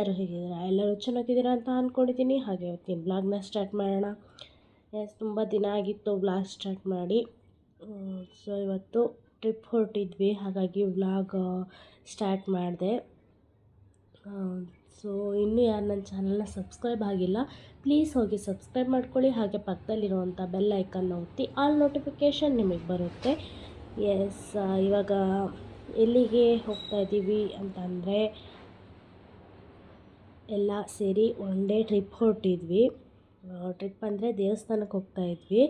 ಎಲ್ಲರೂ ಹೇಗಿದ್ದೀರಾ? ಎಲ್ಲರೂ ಚೆನ್ನಾಗಿದ್ದೀರಾ ಅಂತ ಅಂದ್ಕೊಂಡಿದ್ದೀನಿ. ಹಾಗೆ ಇವತ್ತಿನ ಬ್ಲಾಗ್ನ ಸ್ಟಾರ್ಟ್ ಮಾಡೋಣ. ತುಂಬ ದಿನ ಆಗಿತ್ತು ಬ್ಲಾಗ್ ಸ್ಟಾರ್ಟ್ ಮಾಡಿ. ಸೊ ಇವತ್ತು ಟ್ರಿಪ್ ಹೊರಟಿದ್ವಿ, ಹಾಗಾಗಿ ವ್ಲಾಗ್ ಸ್ಟಾರ್ಟ್ ಮಾಡಿದೆ. ಸೊ ಇನ್ನೂ ಯಾರು ನನ್ನ ಚಾನಲ್ನ ಸಬ್ಸ್ಕ್ರೈಬ್ ಆಗಿಲ್ಲ, ಪ್ಲೀಸ್ ಹೋಗಿ ಸಬ್ಸ್ಕ್ರೈಬ್ ಮಾಡ್ಕೊಳ್ಳಿ. ಹಾಗೆ ಪಕ್ಕದಲ್ಲಿರುವಂಥ ಬೆಲ್ ಐಕನ್ನ ಒತ್ತಿ ಆಲ್ ನೋಟಿಫಿಕೇಷನ್ ನಿಮಗೆ ಬರುತ್ತೆ. ಇವಾಗ ಎಲ್ಲಿಗೆ ಹೋಗ್ತಾ ಇದ್ದೀವಿ ಅಂತಂದರೆ, ಎಲ್ಲ ಸೇರಿ ಒನ್ ಡೇ ಟ್ರಿಪ್ ಹೊರಟಿದ್ವಿ. ಟ್ರಿಪ್ ಅಂದರೆ ದೇವಸ್ಥಾನಕ್ಕೆ ಹೋಗ್ತಾಯಿದ್ವಿ.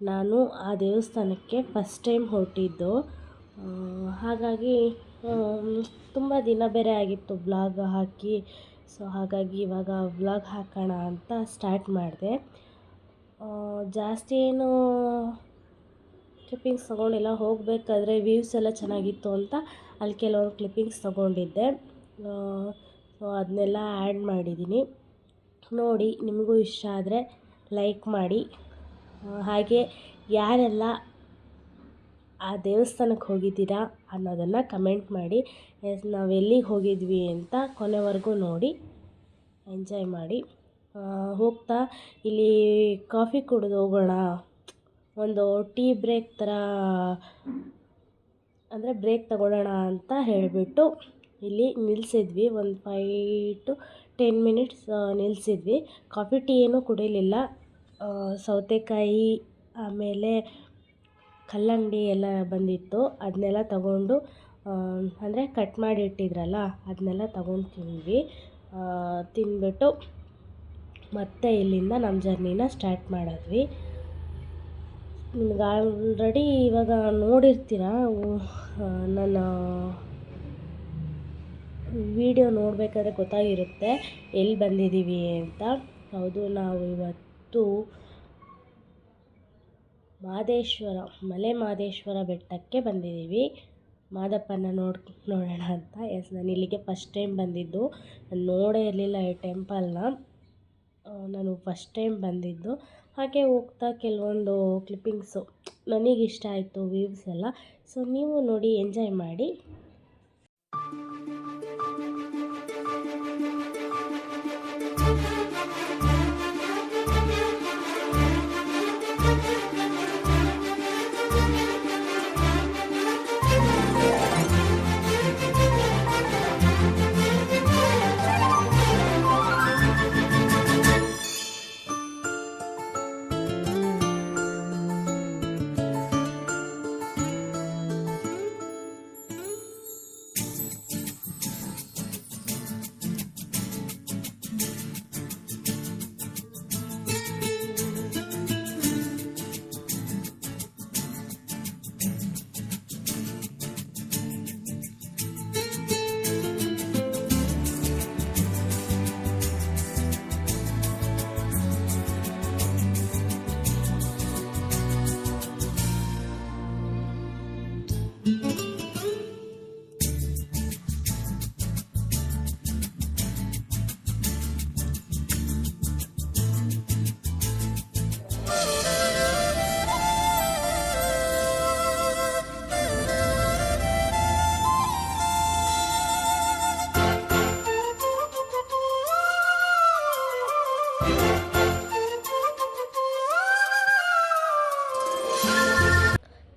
ನಾನು ಆ ದೇವಸ್ಥಾನಕ್ಕೆ ಫಸ್ಟ್ ಟೈಮ್ ಹೊರಟಿದ್ದು. ಹಾಗಾಗಿ ತುಂಬ ದಿನ ಬೇರೆ ಆಗಿತ್ತು ಬ್ಲಾಗ್ ಹಾಕಿ. ಸೊ ಹಾಗಾಗಿ ಇವಾಗ ವ್ಲಾಗ್ ಹಾಕೋಣ ಅಂತ ಸ್ಟಾರ್ಟ್ ಮಾಡಿದೆ. ಜಾಸ್ತಿ ಏನು ಕ್ಲಿಪ್ಪಿಂಗ್ಸ್ ತೊಗೊಂಡಿಲ್ಲ. ಹೋಗಬೇಕಾದ್ರೆ ವ್ಯೂಸ್ ಎಲ್ಲ ಚೆನ್ನಾಗಿತ್ತು ಅಂತ ಅಲ್ಲಿ ಕೆಲವೊಂದು ಕ್ಲಿಪ್ಪಿಂಗ್ಸ್ ತೊಗೊಂಡಿದ್ದೆ. ಸೊ ಅದನ್ನೆಲ್ಲ ಆ್ಯಡ್ ಮಾಡಿದ್ದೀನಿ. ನೋಡಿ, ನಿಮಗೂ ಇಷ್ಟ ಆದರೆ ಲೈಕ್ ಮಾಡಿ. ಹಾಗೆ ಯಾರೆಲ್ಲ ಆ ದೇವಸ್ಥಾನಕ್ಕೆ ಹೋಗಿದ್ದೀರಾ ಅನ್ನೋದನ್ನು ಕಮೆಂಟ್ ಮಾಡಿ. ನಾವು ಎಲ್ಲಿಗೆ ಹೋಗಿದ್ವಿ ಅಂತ ಕೊನೆವರೆಗೂ ನೋಡಿ ಎಂಜಾಯ್ ಮಾಡಿ. ಹೋಗ್ತಾ ಇಲ್ಲಿ ಕಾಫಿ ಕುಡಿದು ಹೋಗೋಣ, ಒಂದು ಟೀ ಬ್ರೇಕ್ ಥರ, ಅಂದರೆ ಬ್ರೇಕ್ ತಗೊಳ್ಳೋಣ ಅಂತ ಹೇಳಿಬಿಟ್ಟು ಇಲ್ಲಿ ನಿಲ್ಲಿಸಿದ್ವಿ. ಒಂದು 5 to 10 minutes ನಿಲ್ಲಿಸಿದ್ವಿ. ಕಾಫಿ ಟೀ ಏನೂ ಕುಡಿಲಿಲ್ಲ. ಸೌತೆಕಾಯಿ ಆಮೇಲೆ ಕಲ್ಲಂಗಡಿ ಎಲ್ಲ ಬಂದಿತ್ತು, ಅದನ್ನೆಲ್ಲ ತಗೊಂಡು, ಅಂದರೆ ಕಟ್ ಮಾಡಿ ಇಟ್ಟಿದ್ರಲ್ಲ ಅದನ್ನೆಲ್ಲ ತಗೊಂಡು ತಿಂದ್ಬಿಟ್ಟು ಮತ್ತೆ ಇಲ್ಲಿಂದ ನಮ್ಮ ಜರ್ನಿನ ಸ್ಟಾರ್ಟ್ ಮಾಡಿದ್ವಿ. ನಿಮ್ಗೆ ಆಲ್ರೆಡಿ ಇವಾಗ ನೋಡಿರ್ತೀರ, ನನ್ನ ವಿಡಿಯೋ ನೋಡಬೇಕಾದ್ರೆ ಗೊತ್ತಾಗಿರುತ್ತೆ ಎಲ್ಲಿ ಬಂದಿದ್ದೀವಿ ಅಂತ. ಹೌದು, ನಾವು ಇವತ್ತು ಮಲೆ ಮಹದೇಶ್ವರ ಬೆಟ್ಟಕ್ಕೆ ಬಂದಿದ್ದೀವಿ. ಮಾದಪ್ಪನ ನೋಡೋಣ ಅಂತ. ನಾನು ಇಲ್ಲಿಗೆ ಫಸ್ಟ್ ಟೈಮ್ ಬಂದಿದ್ದು. ನಾನು ನೋಡೇ ಇರಲಿಲ್ಲ ಈ ಟೆಂಪಲ್ನ. ನಾನು ಫಸ್ಟ್ ಟೈಮ್ ಬಂದಿದ್ದು. ಹಾಗೆ ಹೋಗ್ತಾ ಕೆಲವೊಂದು ಕ್ಲಿಪ್ಪಿಂಗ್ಸು ನನಗಿಷ್ಟ ಆಯಿತು, ವ್ಯೂಸ್ ಎಲ್ಲ. ಸೊ ನೀವು ನೋಡಿ ಎಂಜಾಯ್ ಮಾಡಿ.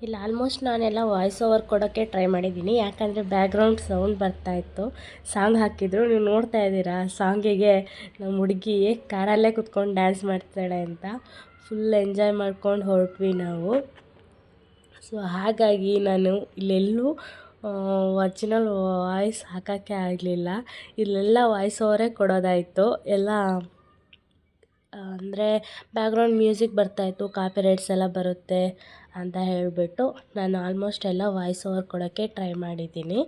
ಇಲ್ಲ, ಆಲ್ಮೋಸ್ಟ್ ನಾನೆಲ್ಲ ವಾಯ್ಸ್ ಓವರ್ ಕೊಡೋಕ್ಕೆ ಟ್ರೈ ಮಾಡಿದ್ದೀನಿ. ಯಾಕಂದರೆ ಬ್ಯಾಕ್ಗ್ರೌಂಡ್ ಸೌಂಡ್ ಬರ್ತಾಯಿತ್ತು. ಸಾಂಗ್ ಹಾಕಿದ್ರು, ನೀವು ನೋಡ್ತಾ ಇದ್ದೀರಾ. ಸಾಂಗಿಗೆ ನಮ್ಮ ಹುಡುಗಿ ಕಾರಲ್ಲೇ ಕುತ್ಕೊಂಡು ಡ್ಯಾನ್ಸ್ ಮಾಡ್ತಾಳೆ ಅಂತ ಫುಲ್ ಎಂಜಾಯ್ ಮಾಡ್ಕೊಂಡು ಹೊರಟ್ವಿ ನಾವು. ಸೊ ಹಾಗಾಗಿ ನಾನು ಇಲ್ಲೆಲ್ಲೂ ಒರಿಜಿನಲ್ ವಾಯ್ಸ್ ಹಾಕೋಕ್ಕೆ ಆಗಲಿಲ್ಲ. ಇಲ್ಲೆಲ್ಲ ವಾಯ್ಸ್ ಓವರೇ ಕೊಡೋದಾಯಿತು. ಎಲ್ಲ ಅಂದರೆ ಬ್ಯಾಕ್ಗ್ರೌಂಡ್ ಮ್ಯೂಸಿಕ್ ಬರ್ತಾಯಿತ್ತು, ಕಾಪಿರೈಟ್ಸ್ ಎಲ್ಲ ಬರುತ್ತೆ ಅಂತ ಹೇಳಿಬಿಟ್ಟು ನಾನು ಆಲ್ಮೋಸ್ಟ್ ಎಲ್ಲ ವಾಯ್ಸ್ ಓವರ್ ಕೊಡೋಕ್ಕೆ ಟ್ರೈ ಮಾಡಿದ್ದೀನಿ.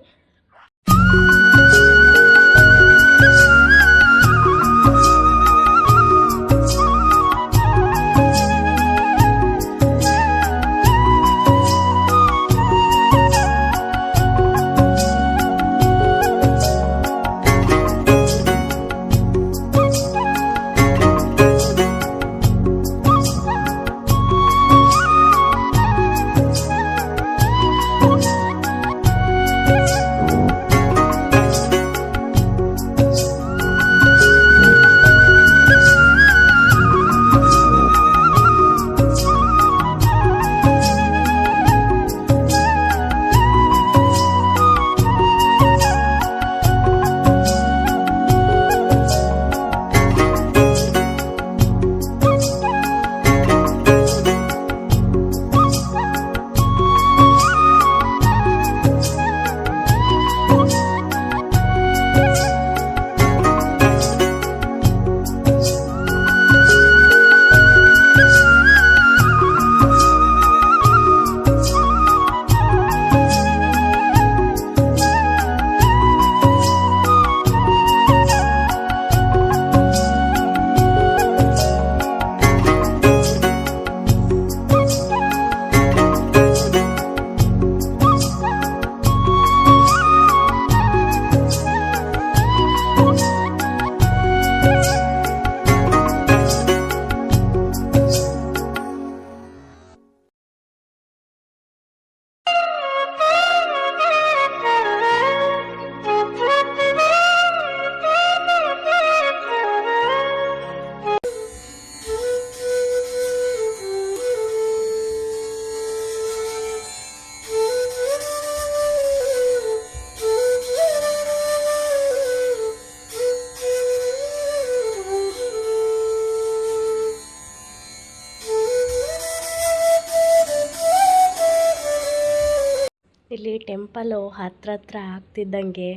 ಇಲ್ಲಿ ಟೆಂಪಲ್ಲು ಹತ್ರ ಆಗ್ತಿದ್ದಂಗೆ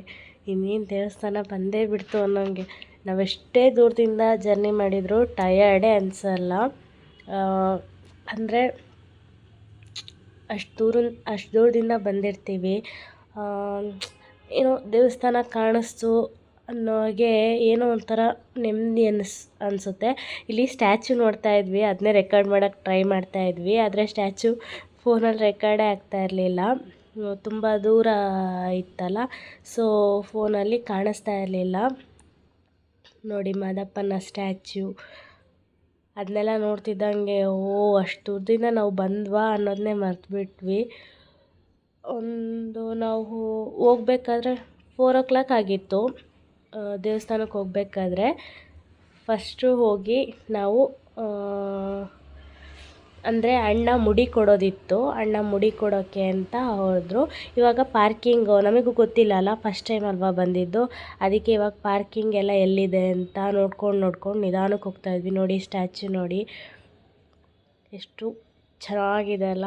ಇನ್ನೇನು ದೇವಸ್ಥಾನ ಬಂದೇ ಬಿಡ್ತು ಅನ್ನೋಂಗೆ. ನಾವೆಷ್ಟೇ ದೂರದಿಂದ ಜರ್ನಿ ಮಾಡಿದರೂ ಟಯರ್ಡೇ ಅನಿಸಲ್ಲ. ಅಂದರೆ ಅಷ್ಟು ದೂರದಿಂದ ಬಂದಿರ್ತೀವಿ. ಏನೋ ದೇವಸ್ಥಾನ ಕಾಣಿಸ್ತು ಅನ್ನೋಗೆ ಏನೋ ಒಂಥರ ನೆಮ್ಮದಿ ಅನಿಸುತ್ತೆ. ಇಲ್ಲಿ ಸ್ಟ್ಯಾಚು ನೋಡ್ತಾ ಇದ್ವಿ, ಅದನ್ನೇ ರೆಕಾರ್ಡ್ ಮಾಡೋಕ್ಕೆ ಟ್ರೈ ಮಾಡ್ತಾಯಿದ್ವಿ. ಆದರೆ ಸ್ಟ್ಯಾಚು ಫೋನಲ್ಲಿ ರೆಕಾರ್ಡೇ ಆಗ್ತಾ ಇರಲಿಲ್ಲ, ತುಂಬ ದೂರ ಇತ್ತಲ್ಲ, ಸೊ ಫೋನಲ್ಲಿ ಕಾಣಿಸ್ತಾ ಇರಲಿಲ್ಲ. ನೋಡಿ ಮಾದಪ್ಪನ ಸ್ಟ್ಯಾಚ್ಯು, ಅದನ್ನೆಲ್ಲ ನೋಡ್ತಿದ್ದಂಗೆ ಅಷ್ಟು ದೂರದಿಂದ ನಾವು ಬಂದ್ವಾ ಅನ್ನೋದನ್ನೇ ಮರ್ತುಬಿಟ್ವಿ. ನಾವು ಹೋಗ್ಬೇಕಾದ್ರೆ 4 o'clock ಆಗಿತ್ತು. ದೇವಸ್ಥಾನಕ್ಕೆ ಹೋಗ್ಬೇಕಾದ್ರೆ ಫಸ್ಟು ಹೋಗಿ ನಾವು ಅಂದರೆ ಅಣ್ಣ ಮುಡಿ ಕೊಡೋದಿತ್ತು. ಅಣ್ಣ ಮುಡಿ ಕೊಡೋಕ್ಕೆ ಅಂತ ಹೋದರು. ಇವಾಗ ಪಾರ್ಕಿಂಗು ನಮಗೂ ಗೊತ್ತಿಲ್ಲ ಅಲ್ಲ, ಫಸ್ಟ್ ಟೈಮ್ ಅಲ್ವಾ ಬಂದಿದ್ದು, ಅದಕ್ಕೆ ಇವಾಗ ಪಾರ್ಕಿಂಗ್ ಎಲ್ಲ ಎಲ್ಲಿದೆ ಅಂತ ನೋಡ್ಕೊಂಡು ನಿಧಾನಕ್ಕೆ ಹೋಗ್ತಾಯಿದ್ವಿ. ನೋಡಿ ಸ್ಟ್ಯಾಚ್ಯು ನೋಡಿ ಎಷ್ಟು ಚೆನ್ನಾಗಿದೆ ಅಲ್ಲ,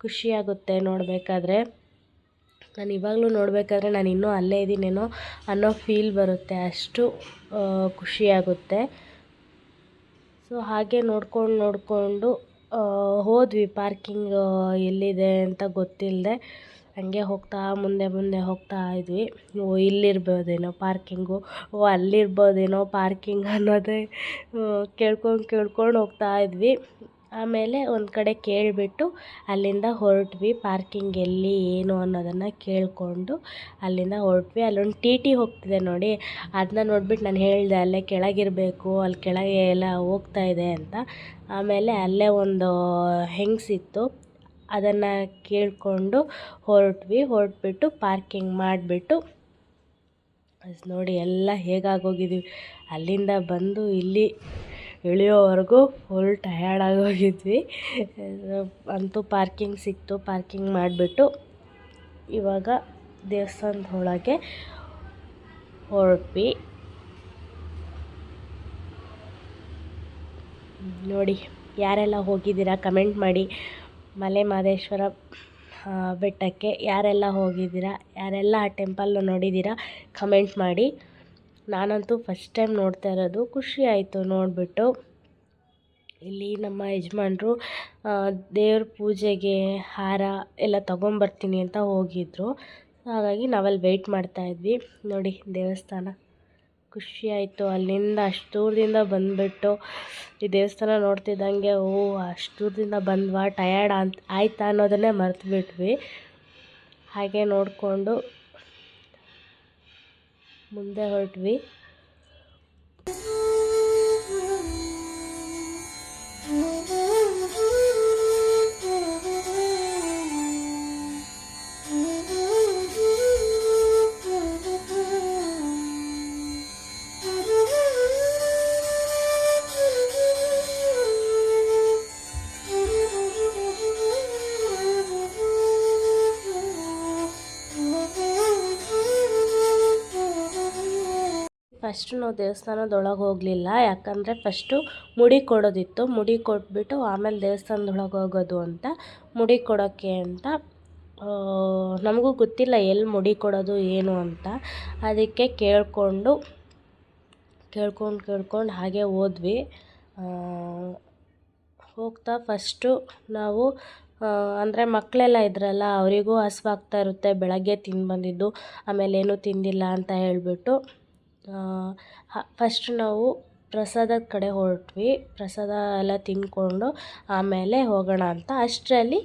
ಖುಷಿಯಾಗುತ್ತೆ ನೋಡಬೇಕಾದ್ರೆ. ನಾನು ಇವಾಗಲೂ ನೋಡಬೇಕಾದ್ರೆ ನಾನು ಇನ್ನೂ ಅಲ್ಲೇ ಇದ್ದೀನೇನೋ ಅನ್ನೋ ಫೀಲ್ ಬರುತ್ತೆ, ಅಷ್ಟು ಖುಷಿಯಾಗುತ್ತೆ. ಸೊ ಹಾಗೆ ನೋಡಿಕೊಂಡು ಹೋದ್ವಿ. ಪಾರ್ಕಿಂಗ್ ಎಲ್ಲಿದೆ ಅಂತ ಗೊತ್ತಿಲ್ಲದೆ ಹಂಗೆ ಮುಂದೆ ಹೋಗ್ತಾ ಇದ್ವಿ. ಇಲ್ಲಿರ್ಬೋದೇನೋ ಪಾರ್ಕಿಂಗು, ಅಲ್ಲಿರ್ಬೋದೇನೋ ಪಾರ್ಕಿಂಗ್ ಅನ್ನೋದೇ ಕೇಳ್ಕೊಂಡು ಹೋಗ್ತಾ ಇದ್ವಿ. ಆಮೇಲೆ ಒಂದು ಕಡೆ ಕೇಳಿಬಿಟ್ಟು ಅಲ್ಲಿಂದ ಹೊರಟ್ವಿ. ಪಾರ್ಕಿಂಗ್ ಎಲ್ಲಿ ಏನು ಅನ್ನೋದನ್ನು ಕೇಳಿಕೊಂಡು ಅಲ್ಲಿಂದ ಹೊರಟ್ವಿ. ಅಲ್ಲೊಂದು ಟಿ ಹೋಗ್ತಿದೆ ನೋಡಿ, ಅದನ್ನ ನೋಡ್ಬಿಟ್ಟು ನಾನು ಹೇಳಿದೆ ಅಲ್ಲೇ ಕೆಳಗಿರಬೇಕು, ಅಲ್ಲಿ ಕೆಳಗೆ ಎಲ್ಲ ಹೋಗ್ತಾ ಇದೆ ಅಂತ. ಆಮೇಲೆ ಅಲ್ಲೇ ಒಂದು ಹೆಂಗಸಿತ್ತು, ಅದನ್ನು ಕೇಳಿಕೊಂಡು ಹೊರಟ್ಬಿಟ್ಟು ಪಾರ್ಕಿಂಗ್ ಮಾಡಿಬಿಟ್ಟು ನೋಡಿ ಎಲ್ಲ ಹೇಗಾಗೋಗಿದ್ದೀವಿ. ಅಲ್ಲಿಂದ ಬಂದು ಇಲ್ಲಿ ಇಳಿಯೋವರೆಗೂ ಫುಲ್ ಟಯರ್ಡ್ ಆಗೋಗಿದ್ವಿ. ಅಂತೂ ಪಾರ್ಕಿಂಗ್ ಸಿಕ್ತು. ಪಾರ್ಕಿಂಗ್ ಮಾಡಿಬಿಟ್ಟು ಇವಾಗ ದೇವಸ್ಥಾನದ ಒಳಗೆ ಹೊರಟ್ವಿ. ನೋಡಿ ಯಾರೆಲ್ಲ ಹೋಗಿದ್ದೀರಾ ಕಮೆಂಟ್ ಮಾಡಿ. ಮಲೆ ಮಹದೇಶ್ವರ ಬೆಟ್ಟಕ್ಕೆ ಯಾರೆಲ್ಲ ಹೋಗಿದ್ದೀರಾ, ಯಾರೆಲ್ಲ ಆ ಟೆಂಪಲ್ನ ನೋಡಿದ್ದೀರಾ ಕಮೆಂಟ್ ಮಾಡಿ. ನಾನಂತೂ ಫಸ್ಟ್ ಟೈಮ್ ನೋಡ್ತಾ ಇರೋದು, ಖುಷಿ ಆಯಿತು ನೋಡಿಬಿಟ್ಟು. ಇಲ್ಲಿ ನಮ್ಮ ಯಜಮಾನ್ರು ದೇವ್ರ ಪೂಜೆಗೆ ಹಾರ ಎಲ್ಲ ತೊಗೊಂಬರ್ತೀನಿ ಅಂತ ಹೋಗಿದ್ರು. ಹಾಗಾಗಿ ನಾವಲ್ಲಿ ವೆಯ್ಟ್ ಮಾಡ್ತಾಯಿದ್ವಿ. ನೋಡಿ ದೇವಸ್ಥಾನ, ಖುಷಿ ಆಯಿತು. ಅಲ್ಲಿಂದ ಅಷ್ಟು ದೂರದಿಂದ ಬಂದುಬಿಟ್ಟು ಈ ದೇವಸ್ಥಾನ ನೋಡ್ತಿದ್ದಂಗೆ ಅಷ್ಟು ದೂರದಿಂದ ಬಂದ್ವಾ, ಟಯರ್ಡ್ ಆಯ್ತಾ ಅನ್ನೋದನ್ನೇ ಮರ್ತುಬಿಟ್ವಿ. ಹಾಗೆ ನೋಡಿಕೊಂಡು ಮುಂದೆ ಹೊರಟ್ವಿ. ಫಸ್ಟು ನಾವು ದೇವಸ್ಥಾನದೊಳಗೆ ಹೋಗಲಿಲ್ಲ, ಯಾಕಂದರೆ ಫಸ್ಟು ಮುಡಿ ಕೊಡೋದಿತ್ತು. ಮುಡಿ ಕೊಟ್ಬಿಟ್ಟು ಆಮೇಲೆ ದೇವಸ್ಥಾನದೊಳಗೆ ಹೋಗೋದು ಅಂತ. ಮುಡಿ ಕೊಡೋಕ್ಕೆ ಅಂತ ನಮಗೂ ಗೊತ್ತಿಲ್ಲ ಎಲ್ಲಿ ಮುಡಿ ಕೊಡೋದು ಏನು ಅಂತ. ಅದಕ್ಕೆ ಕೇಳ್ಕೊಂಡು ಹಾಗೆ ಹೋದ್ವಿ. ಹೋಗ್ತಾ ಫಸ್ಟು ನಾವು ಅಂದರೆ ಮಕ್ಕಳೆಲ್ಲ ಇದ್ರಲ್ಲ, ಅವರಿಗೂ ಹಸಿವಾಗ್ತಾ ಇರುತ್ತೆ, ಬೆಳಗ್ಗೆ ತಿಂದು ಬಂದಿದ್ದು, ಆಮೇಲೆ ಏನೂ ತಿಂದಿಲ್ಲ ಅಂತ ಹೇಳಿಬಿಟ್ಟು ಫಸ್ಟ್ ನಾವು ಪ್ರಸಾದದ ಕಡೆ ಹೊರಟ್ವಿ. ಪ್ರಸಾದ ಎಲ್ಲ ತಿಂದ್ಕೊಂಡು ಆಮೇಲೆ ಹೋಗೋಣ ಅಂತ. ಅಷ್ಟರಲ್ಲಿ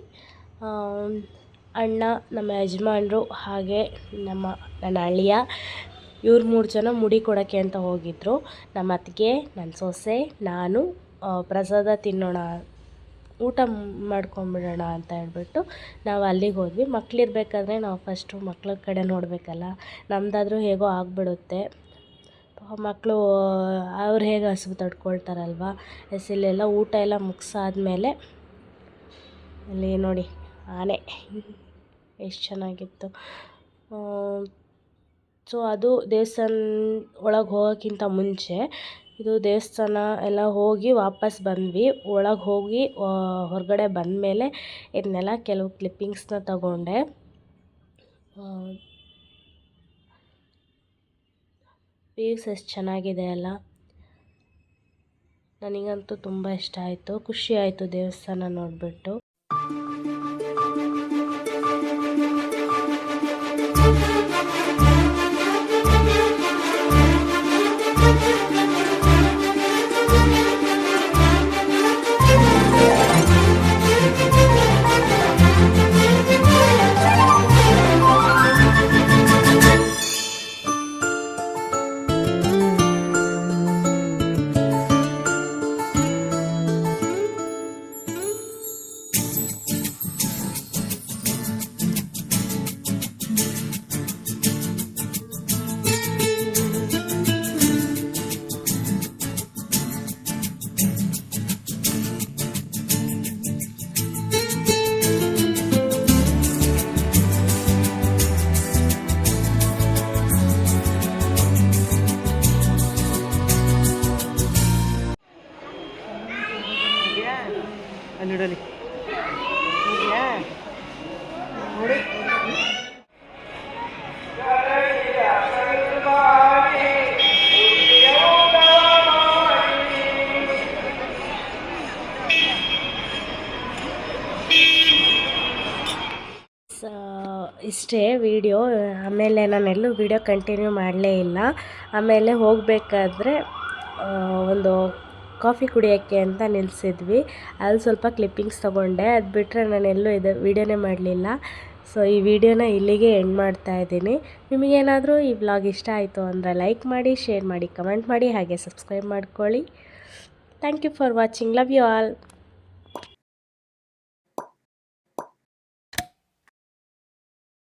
ಅಣ್ಣ, ನಮ್ಮ ಯಜಮಾನ್ರು, ಹಾಗೆ ನನ್ನ ಅಳಿಯ, ಇವ್ರು 3 ಜನ ಮುಡಿ ಕೊಡೋಕ್ಕೆ ಅಂತ ಹೋಗಿದ್ರು. ನಮ್ಮ ಅತ್ತಿಗೆ, ನನ್ನ ಸೊಸೆ, ನಾನು ಪ್ರಸಾದ ತಿನ್ನೋಣ, ಊಟ ಮಾಡ್ಕೊಂಬಿಡೋಣ ಅಂತ ಹೇಳ್ಬಿಟ್ಟು ನಾವು ಅಲ್ಲಿಗೆ ಹೋದ್ವಿ. ಮಕ್ಕಳಿರ್ಬೇಕಾದ್ರೆ ನಾವು ಫಸ್ಟು ಮಕ್ಳ ಕಡೆ ನೋಡಬೇಕಲ್ಲ, ನಮ್ಮದಾದ್ರೂ ಹೇಗೋ ಆಗಿಬಿಡುತ್ತೆ. ಮಕ್ಕಳು ಅವ್ರು ಹೇಗೆ ಹಸಿವು ತಡ್ಕೊಳ್ತಾರಲ್ವ. ಇಲ್ಲೆಲ್ಲ ಊಟ ಎಲ್ಲ ಮುಗಿಸಾದ್ಮೇಲೆ ಅಲ್ಲಿ ನೋಡಿ ಆನೆ ಎಷ್ಟು ಚೆನ್ನಾಗಿತ್ತು. ಸೊ ಅದು ದೇವಸ್ಥಾನ ಒಳಗೆ ಹೋಗೋಕ್ಕಿಂತ ಮುಂಚೆ ಇದು ದೇವಸ್ಥಾನ ಎಲ್ಲ ಹೋಗಿ ವಾಪಸ್ ಬಂದ್ವಿ. ಒಳಗೆ ಹೋಗಿ ಹೊರಗಡೆ ಬಂದಮೇಲೆ ಇದನ್ನೆಲ್ಲ ಕೆಲವು ಕ್ಲಿಪ್ಪಿಂಗ್ಸ್ನ ತಗೊಂಡೆ. ವ್ಯೂಸ್ ಎಷ್ಟು ಚೆನ್ನಾಗಿದೆ ಅಲ್ಲ. ನನಗಂತೂ ತುಂಬ ಇಷ್ಟ ಆಯಿತು, ಖುಷಿ ಆಯಿತು ದೇವಸ್ಥಾನ ನೋಡಿಬಿಟ್ಟು. ನೋಡಲಿ ನೋಡಿ ಇಷ್ಟೇ ವಿಡಿಯೋ. ಆಮೇಲೆ ನಾನೆಲ್ಲೂ ವಿಡಿಯೋ ಕಂಟಿನ್ಯೂ ಮಾಡಲೇ ಇಲ್ಲ. ಆಮೇಲೆ ಹೋಗಬೇಕಾದ್ರೆ ಒಂದು ಕಾಫಿ ಕುಡಿಯೋಕ್ಕೆ ಅಂತ ನಿಲ್ಲಿಸಿದ್ವಿ. ಅಲ್ಲಿ ಸ್ವಲ್ಪ ಕ್ಲಿಪ್ಪಿಂಗ್ಸ್ ತೊಗೊಂಡೆ. ಅದು ಬಿಟ್ಟರೆ ನಾನೆಲ್ಲೂ ವಿಡಿಯೋನೇ ಮಾಡಲಿಲ್ಲ. ಸೊ ಈ ವಿಡಿಯೋನ ಇಲ್ಲಿಗೆ ಎಂಡ್ ಮಾಡ್ತಾ ಇದ್ದೀನಿ. ನಿಮಗೇನಾದರೂ ಈ ವ್ಲಾಗ್ ಇಷ್ಟ ಆಯಿತು ಅಂದರೆ ಲೈಕ್ ಮಾಡಿ, ಶೇರ್ ಮಾಡಿ, ಕಮೆಂಟ್ ಮಾಡಿ, ಹಾಗೆ ಸಬ್ಸ್ಕ್ರೈಬ್ ಮಾಡ್ಕೊಳ್ಳಿ. Thank you for watching. Love you all.